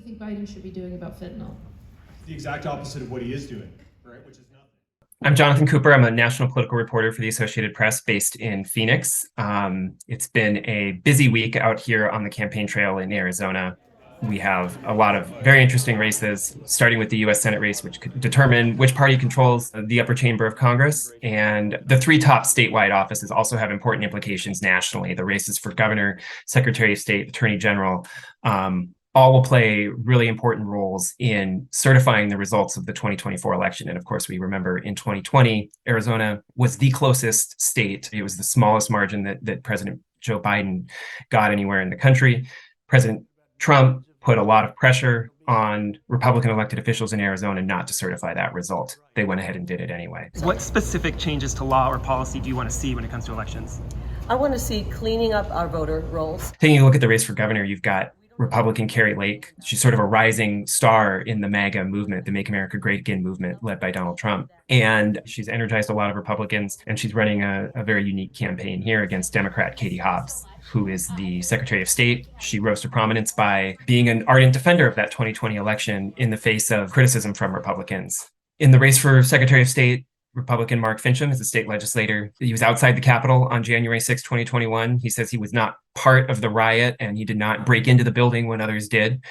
think Biden should be doing about fentanyl? The exact opposite of what he is doing, right? Which is nothing. I'm Jonathan Cooper. I'm a national political reporter for the Associated Press based in Phoenix. It's been a busy week out here on the campaign trail in Arizona. We have a lot of very interesting races, starting with the U.S. Senate race, which could determine which party controls the upper chamber of Congress. And the three top statewide offices also have important implications nationally. The races for governor, secretary of state, attorney general, all will play really important roles in certifying the results of the 2024 election. And of course, we remember in 2020, Arizona was the closest state. It was the smallest margin that President Joe Biden got anywhere in the country. President Trump put a lot of pressure on Republican elected officials in Arizona not to certify that result. They went ahead and did it anyway. What specific changes to law or policy do you want to see when it comes to elections? I want to see cleaning up our voter rolls. Taking a look at the race for governor, you've got Republican Carrie Lake. She's sort of a rising star in the MAGA movement, the Make America Great Again movement led by Donald Trump. And she's energized a lot of Republicans, and she's running a very unique campaign here against Democrat Katie Hobbs, who is the Secretary of State. She rose to prominence by being an ardent defender of that 2020 election in the face of criticism from Republicans. In the race for Secretary of State, Republican Mark Finchem is a state legislator. He was outside the Capitol on January 6, 2021. He says he was not part of the riot and he did not break into the building when others did.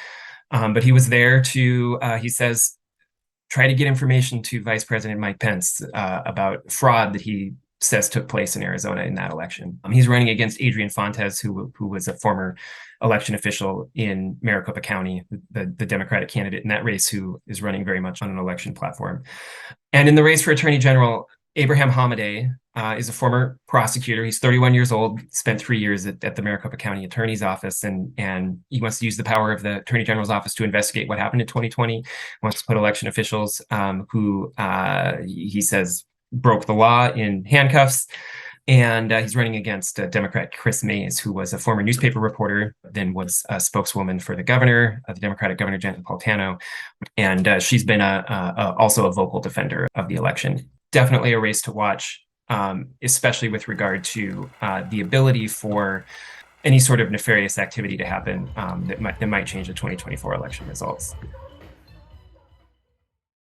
But he was there to, he says, try to get information to Vice President Mike Pence about fraud that he says took place in Arizona in that election. He's running against Adrian Fontes, who was a former election official in Maricopa County, the Democratic candidate in that race, who is running very much on an election platform. And in the race for Attorney General, Abraham Hamadeh is a former prosecutor. He's 31 years old, spent 3 years at the Maricopa County Attorney's Office, and he wants to use the power of the Attorney General's office to investigate what happened in 2020, wants to put election officials who he says broke the law in handcuffs. And he's running against Democrat Chris Mays, who was a former newspaper reporter, then was a spokeswoman for the governor, the Democratic Governor Jen Napolitano. And she's been also a vocal defender of the election. Definitely a race to watch, especially with regard to the ability for any sort of nefarious activity to happen that might change the 2024 election results.